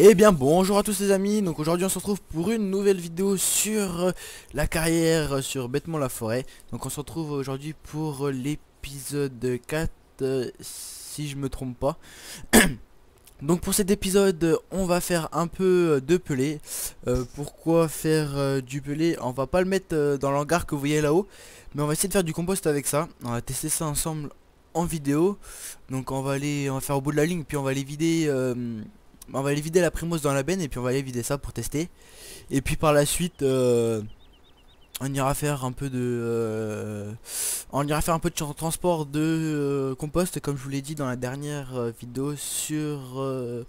Eh bien bonjour à tous les amis, donc aujourd'hui on se retrouve pour une nouvelle vidéo sur la carrière sur Bêtement la forêt. Donc on se retrouve aujourd'hui pour l'épisode 4 si je me trompe pas. Donc pour cet épisode on va faire un peu de pelé. Pourquoi faire du pelé? On va pas le mettre dans l'hangar que vous voyez là-haut, mais on va essayer de faire du compost avec ça. On va tester ça ensemble en vidéo. Donc on va faire au bout de la ligne, puis on va aller vider la primose dans la benne, et puis on va aller vider ça pour tester. Et puis par la suite on ira faire un peu de transport de compost, comme je vous l'ai dit dans la dernière vidéo sur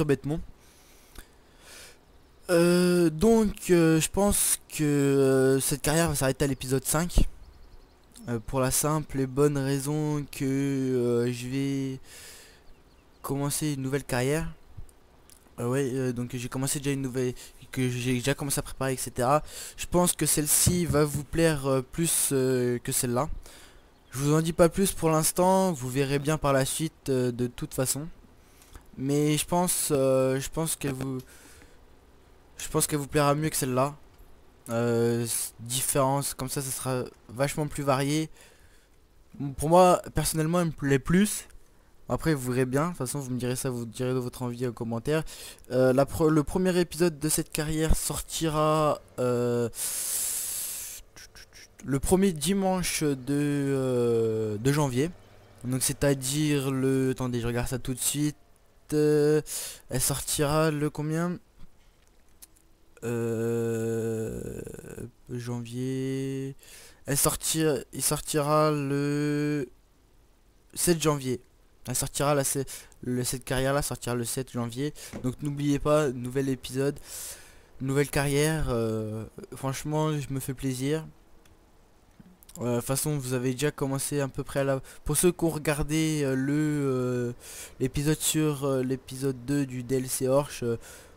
Bêtement. Je pense que cette carrière va s'arrêter à l'épisode 5, pour la simple et bonne raison que je vais commencer une nouvelle carrière. Donc j'ai commencé déjà une nouvelle, que j'ai déjà commencé à préparer, etc. Je pense que celle-ci va vous plaire plus que celle-là. Je vous en dis pas plus pour l'instant, vous verrez bien par la suite de toute façon. Mais je pense qu'elle vous plaira mieux que celle-là. Différence comme ça sera vachement plus varié. Pour moi personnellement elle me plaît plus. Après vous verrez bien, de toute façon vous me direz ça, vous direz de votre envie en commentaire. Le premier épisode de cette carrière sortira le premier dimanche de janvier. Donc c'est à dire le... Attendez, je regarde ça tout de suite. Elle sortira le combien? Janvier... Il sortira le 7 janvier. Cette carrière là sortira le 7 janvier. Donc n'oubliez pas, nouvel épisode, nouvelle carrière. Franchement je me fais plaisir. De toute façon vous avez déjà commencé à peu près à la... Pour ceux qui ont regardé l'épisode sur l'épisode 2 du DLC Orch,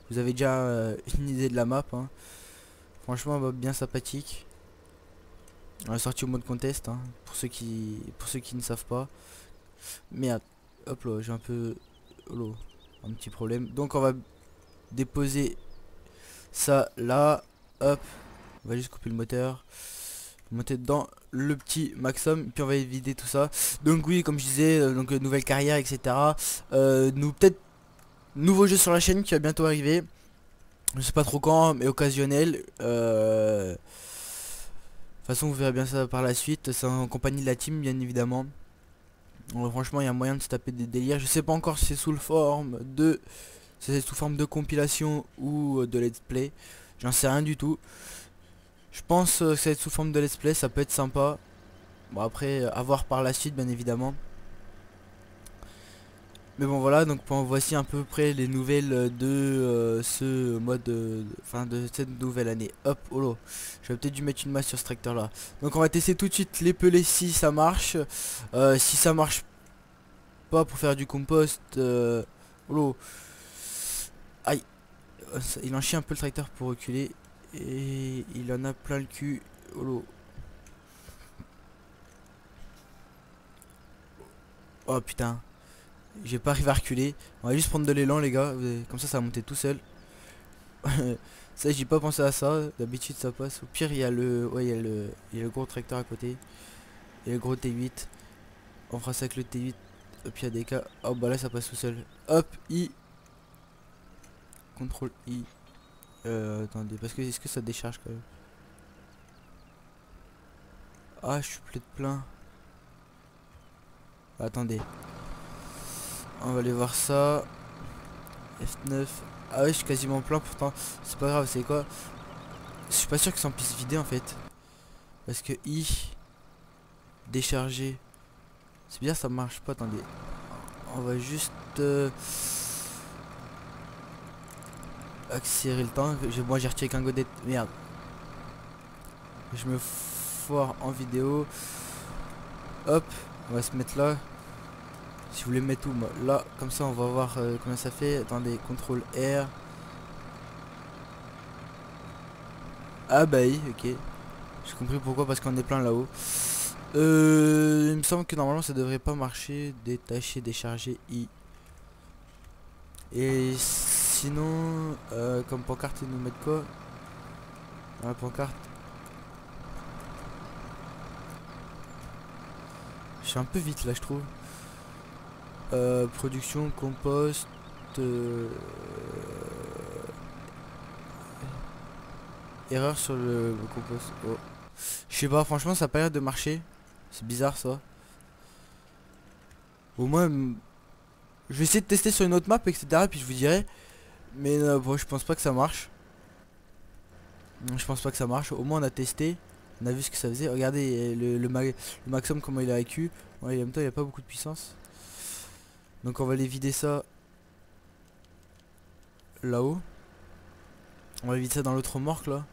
vous avez déjà une idée de la map, hein. Franchement bien sympathique. On est sorti au mode contest, hein, pour ceux qui ne savent pas. Merde. Hop là, j'ai un peu un petit problème. Donc on va déposer ça là. Hop. On va juste couper le moteur. Monter dans le petit maximum. Puis on va vider tout ça. Donc oui, comme je disais, nouvelle carrière, etc. Peut-être nouveau jeu sur la chaîne qui va bientôt arriver. Je sais pas trop quand, mais occasionnel. De toute façon vous verrez bien ça par la suite. C'est en compagnie de la team bien évidemment. Franchement il y a moyen de se taper des délires. Je sais pas encore si c'est sous forme de compilation ou de let's play. J'en sais rien du tout. Je pense que ça va être sous forme de let's play, ça peut être sympa. Bon après à voir par la suite bien évidemment. Mais bon voilà, donc voici à peu près les nouvelles de ce mode, de cette nouvelle année. Hop, holo. J'aurais peut-être dû mettre une masse sur ce tracteur là. Donc on va tester tout de suite les pelés si ça marche. Si ça marche pas pour faire du compost, holo. Aïe. Il en chie un peu le tracteur pour reculer. Et il en a plein le cul. Holo. Oh putain. J'ai pas arrivé à reculer. On va juste prendre de l'élan les gars. Comme ça va monter tout seul. Ça j'ai pas pensé à ça. D'habitude ça passe. Au pire il y a le. Ouais il y a le gros tracteur à côté. Il y a le gros T8. On fera ça avec le T8. Hop il y a des cas. Oh bah là ça passe tout seul. Hop I. Contrôle I. Attendez, parce que est-ce que ça décharge quand même? Ah je suis plein. Attendez. On va aller voir ça. F9. Ah ouais je suis quasiment plein pourtant. C'est pas grave, c'est quoi? Je suis pas sûr que ça en puisse vider en fait. Parce que I. Décharger. C'est bizarre ça marche pas, attendez. On va juste accélérer le temps. Moi j'ai retiré qu'un godet. Merde. Je me foire en vidéo. Hop. On va se mettre là. Si vous voulez mettre où, là, comme ça on va voir combien ça fait. Attendez, contrôle R. Ah bah oui, ok. J'ai compris pourquoi, parce qu'on est plein là-haut. Il me semble que normalement ça devrait pas marcher. Détacher, décharger I. Et sinon, comme pancarte, ils nous mettent quoi? La pancarte. Je suis un peu vite là, je trouve. Production, compost. Erreur sur le compost. Oh. Je sais pas, franchement, ça a pas l'air de marcher. C'est bizarre ça. Au moins, je vais essayer de tester sur une autre map, etc. Puis je vous dirai. Mais bon, je pense pas que ça marche. Je pense pas que ça marche. Au moins, on a testé. On a vu ce que ça faisait. Regardez le maximum, comment il a IQ. Ouais, en même temps, il a pas beaucoup de puissance. Donc, on va aller vider ça là-haut. On va vider ça dans l'autre remorque là.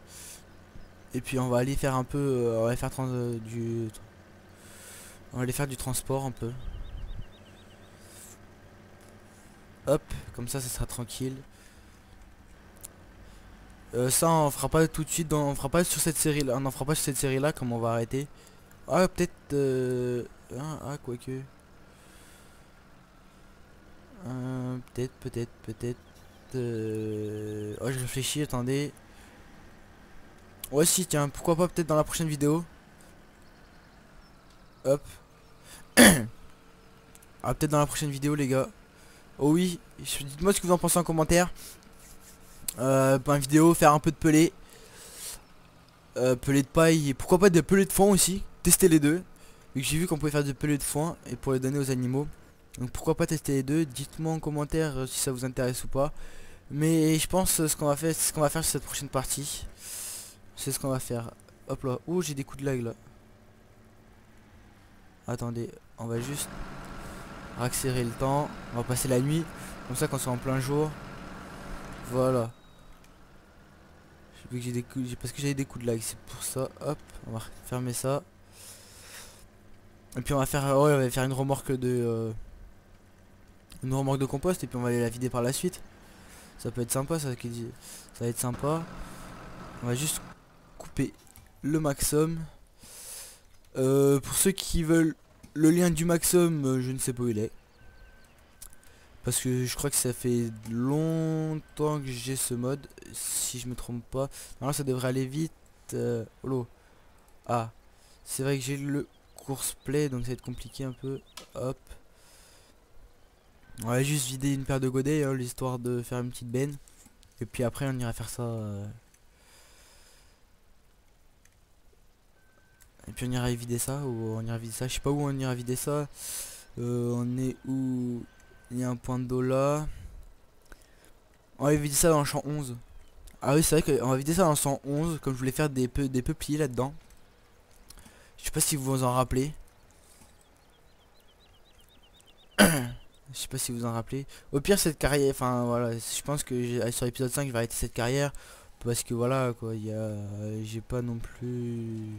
Et puis, on va aller faire un peu. On va aller faire on va aller faire du transport un peu. Hop, comme ça sera tranquille. Ça on fera pas tout de suite, on fera pas sur cette série là, on en fera pas sur cette série là comme on va arrêter. Ah peut-être quoique. Peut-être. Oh je réfléchis, attendez. Ouais si tiens, pourquoi pas peut-être dans la prochaine vidéo. Hop. Ah peut-être dans la prochaine vidéo les gars. Oh oui, dites-moi ce que vous en pensez en commentaire. Pour une vidéo, faire un peu de pelé. Pelé de paille et pourquoi pas des pelés de foin aussi. Tester les deux. Vu que j'ai vu qu'on pouvait faire des pelés de foin et pour les donner aux animaux. Donc pourquoi pas tester les deux. Dites-moi en commentaire si ça vous intéresse ou pas. Mais je pense ce qu'on va faire, c'est ce qu'on va faire sur cette prochaine partie. C'est ce qu'on va faire. Hop là. Oh j'ai des coups de lag là. Attendez, on va juste accélérer le temps. On va passer la nuit. Comme ça quand c'est en plein jour. Voilà. Vu que j'ai des coups, parce que j'avais des coups de lag, c'est pour ça. Hop, on va fermer ça. Et puis on va faire, ouais, on va faire une remorque de compost et puis on va aller la vider par la suite. Ça peut être sympa, ça va être sympa. On va juste couper le maximum. Pour ceux qui veulent le lien du maximum, je ne sais pas où il est. Parce que je crois que ça fait longtemps que j'ai ce mode. Si je me trompe pas. Alors ça devrait aller vite. Oh ah. C'est vrai que j'ai le course play. Donc ça va être compliqué un peu. Hop. On va juste vider une paire de godets. Hein, l'histoire de faire une petite benne. Et puis après on ira faire ça. Et puis on ira vider ça. Ou on ira vider ça. Je sais pas où on ira vider ça. On est où? Il y a un point d'eau là. On va vider ça dans le champ 11. Ah oui c'est vrai qu'on va vider ça dans le champ 11. Comme je voulais faire des peupliers là-dedans. Je sais pas si vous vous en rappelez. Je sais pas si vous en rappelez. Au pire cette carrière. Enfin voilà. Je pense que sur l'épisode 5 je vais arrêter cette carrière. Parce que voilà quoi. J'ai pas non plus.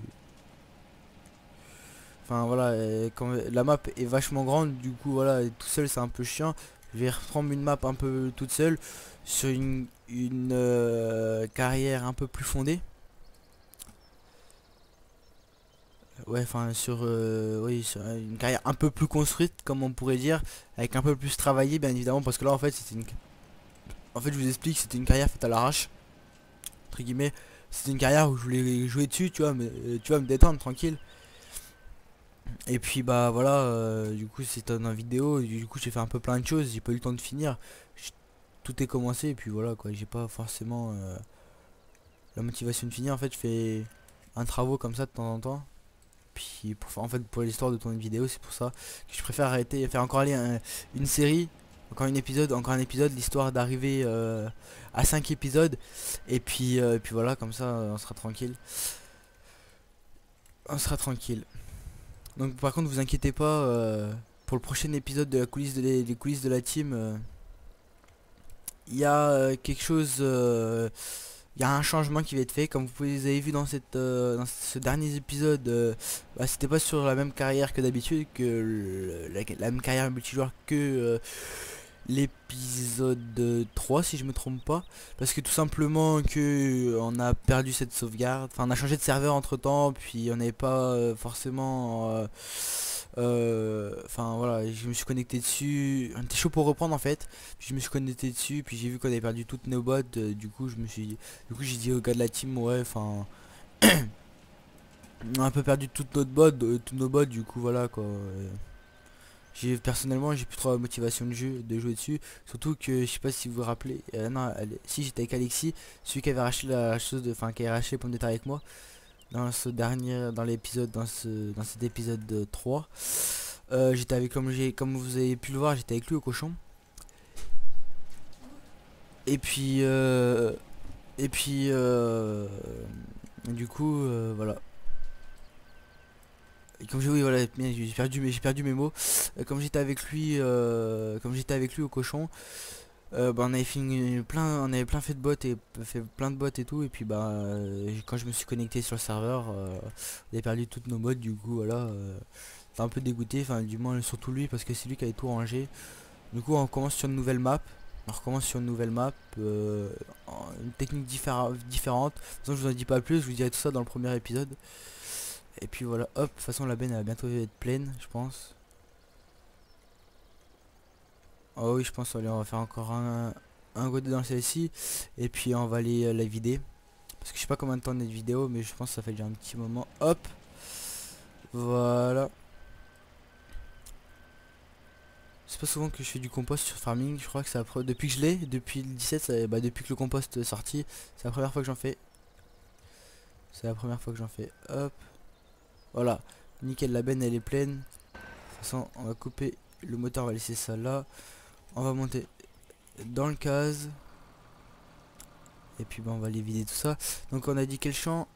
Enfin voilà, quand la map est vachement grande, du coup voilà, tout seul c'est un peu chiant. Je vais reprendre une map un peu toute seule sur une carrière un peu plus fondée. Ouais, enfin sur, oui, sur une carrière un peu plus construite, comme on pourrait dire, avec un peu plus travaillé, bien évidemment, parce que là en fait c'était une, en fait je vous explique, c'était une carrière faite à l'arrache, entre guillemets. C'était une carrière où je voulais jouer dessus, tu vois, mais tu vois, me détendre tranquille. Et puis bah voilà, du coup c'était une vidéo, du coup j'ai fait un peu plein de choses, j'ai pas eu le temps de finir. Tout est commencé et puis voilà quoi, j'ai pas forcément la motivation de finir. En fait je fais un travaux comme ça de temps en temps. Puis en fait pour l'histoire de tourner une vidéo, c'est pour ça que je préfère arrêter et faire encore aller une série, encore un épisode, l'histoire d'arriver à 5 épisodes. Et puis voilà, comme ça on sera tranquille. On sera tranquille. Donc par contre vous inquiétez pas, pour le prochain épisode de la coulisse des coulisses de la team, il y a quelque chose, il y a un changement qui va être fait. Comme vous avez vu dans dans ce dernier épisode, bah, c'était pas sur la même carrière que d'habitude, que la même carrière multijoueur que l'épisode 3 si je me trompe pas, parce que tout simplement que on a perdu cette sauvegarde, enfin on a changé de serveur entre temps, puis on n'avait pas forcément Enfin voilà, je me suis connecté dessus. On était chaud pour reprendre en fait. Puis je me suis connecté dessus, puis j'ai vu qu'on avait perdu toutes nos bots. Du coup du coup j'ai dit au gars de la team, ouais, enfin, on a un peu perdu toutes notre bots, tous nos bots. Du coup voilà quoi. J'ai personnellement j'ai plus trop la motivation de jouer dessus. Surtout que je sais pas si vous vous rappelez. Non, si j'étais avec Alexis, celui qui avait racheté la chose enfin qui avait racheté les pommes de terre avec moi. Dans ce dernier, dans l'épisode, dans cet épisode 3. J'étais avec, comme vous avez pu le voir, j'étais avec lui au cochon. Et puis, et puis, du coup, voilà. Et comme j'ai, oui, voilà, j'ai perdu mes mots. Comme j'étais avec lui, au cochon, bah, on avait fini plein, on avait plein fait de bots et fait plein de bots et tout. Et puis bah, quand je me suis connecté sur le serveur, on avait perdu toutes nos bots. Du coup, voilà. C'est un peu dégoûté, enfin du moins surtout lui parce que c'est lui qui avait tout rangé. Du coup on commence sur une nouvelle map. On recommence sur une nouvelle map, une technique différente. De toute façon je vous en dis pas plus, je vous dirai tout ça dans le premier épisode. Et puis voilà, hop, de toute façon la benne elle va bientôt être pleine, je pense. Oh oui, je pense allez, on va faire encore un godet dans celle-ci. Et puis on va aller la vider. Parce que je sais pas combien de temps on est de vidéo, mais je pense que ça fait déjà un petit moment. Hop, voilà. C'est pas souvent que je fais du compost sur farming, je crois que c'est depuis que je l'ai, depuis le 17, bah, depuis que le compost est sorti, c'est la première fois que j'en fais. C'est la première fois que j'en fais. Hop. Voilà. Nickel, la benne elle est pleine. De toute façon, on va couper le moteur, on va laisser ça là. On va monter dans le case. Et puis bah, on va aller vider tout ça. Donc on a dit quel champ,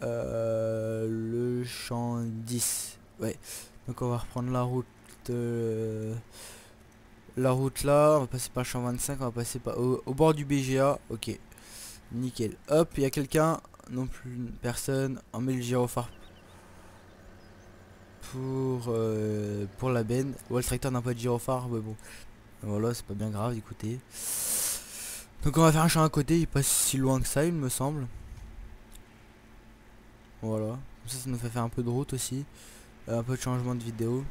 le champ 10. Ouais. Donc on va reprendre la route là, on va passer par le champ 25, on va passer au bord du BGA, ok, nickel. Hop, il y a quelqu'un, non plus personne, on met le gyrophare pour la benne. Ouais, le tracteur n'a pas de gyrophare, mais bon, voilà, c'est pas bien grave, écoutez. Donc on va faire un champ à côté, il passe si loin que ça, il me semble. Voilà, comme ça nous fait faire un peu de route aussi, un peu de changement de vidéo.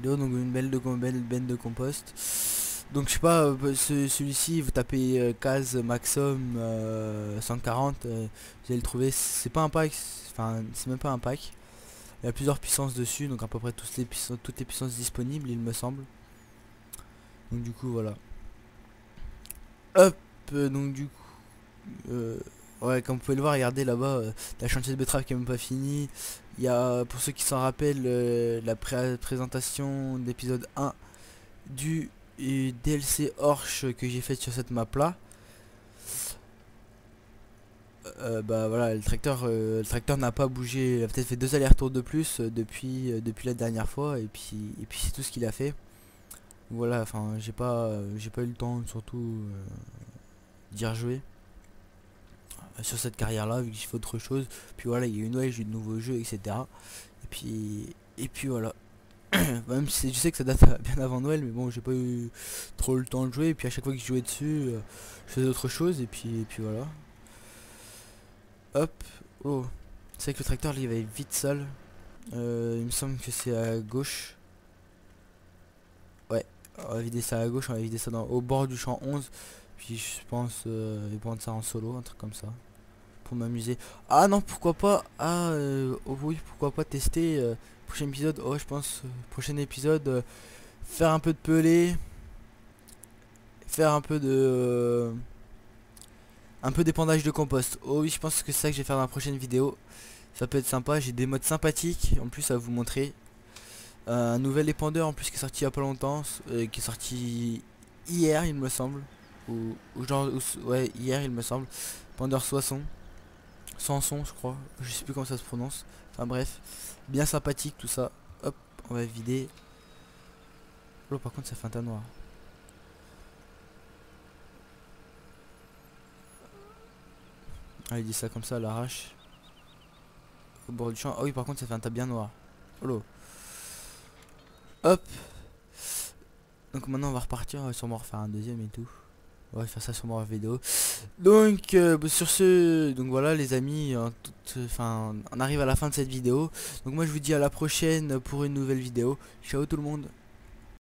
Donc une belle benne de compost. Donc je sais pas, celui-ci vous tapez case maximum 140, vous allez le trouver. C'est pas un pack, enfin c'est même pas un pack. Il y a plusieurs puissances dessus, donc à peu près toutes les puissances disponibles il me semble. Donc du coup voilà. Hop, donc du coup, ouais, comme vous pouvez le voir, regardez là-bas, la chantier de betterave qui est même pas fini. Il y a, pour ceux qui s'en rappellent, la présentation d'épisode 1 du DLC Orch que j'ai fait sur cette map là. Bah voilà, le tracteur n'a pas bougé, il a peut-être fait 2 allers-retours de plus depuis la dernière fois, et puis c'est tout ce qu'il a fait. Voilà, enfin j'ai pas eu le temps surtout d'y rejouer sur cette carrière là vu qu'il faut autre chose. Puis voilà, il y a eu Noël, j'ai eu de nouveaux jeux, etc. Et puis voilà. Même si je sais que ça date bien avant Noël, mais bon, j'ai pas eu trop le temps de jouer. Et puis à chaque fois que je jouais dessus, je faisais autre chose. Et puis voilà. Hop. Oh. C'est que le tracteur, là, il va être vite sale. Il me semble que c'est à gauche. Ouais. On va vider ça à gauche. On va vider ça au bord du champ 11. Puis je pense prendre ça en solo, un truc comme ça. Pour m'amuser. Ah non, pourquoi pas. Ah oh oui, pourquoi pas tester. Prochain épisode. Oh, je pense. Prochain épisode. Faire un peu de pelé. Faire un peu d'épandage de compost. Oh oui, je pense que c'est ça que je vais faire dans la prochaine vidéo. Ça peut être sympa, j'ai des modes sympathiques en plus à vous montrer. Un nouvel épandeur en plus qui est sorti il y a pas longtemps, qui est sorti hier il me semble. Ouais, hier il me semble. Épandeur Soissons. Sanson je crois, je sais plus comment ça se prononce. Enfin bref, bien sympathique tout ça. Hop, on va vider. Oh par contre ça fait un tas noir. Allez, dit ça comme ça à l'arrache. Au bord du champ. Ah oui, par contre, ça fait un tas bien noir. Oh. Hop. Donc maintenant, on va repartir. On va sûrement refaire un deuxième et tout. On va faire ça sûrement en vidéo. Donc bah, sur ce, donc voilà les amis, enfin on arrive à la fin de cette vidéo. Donc moi je vous dis à la prochaine pour une nouvelle vidéo. Ciao tout le monde.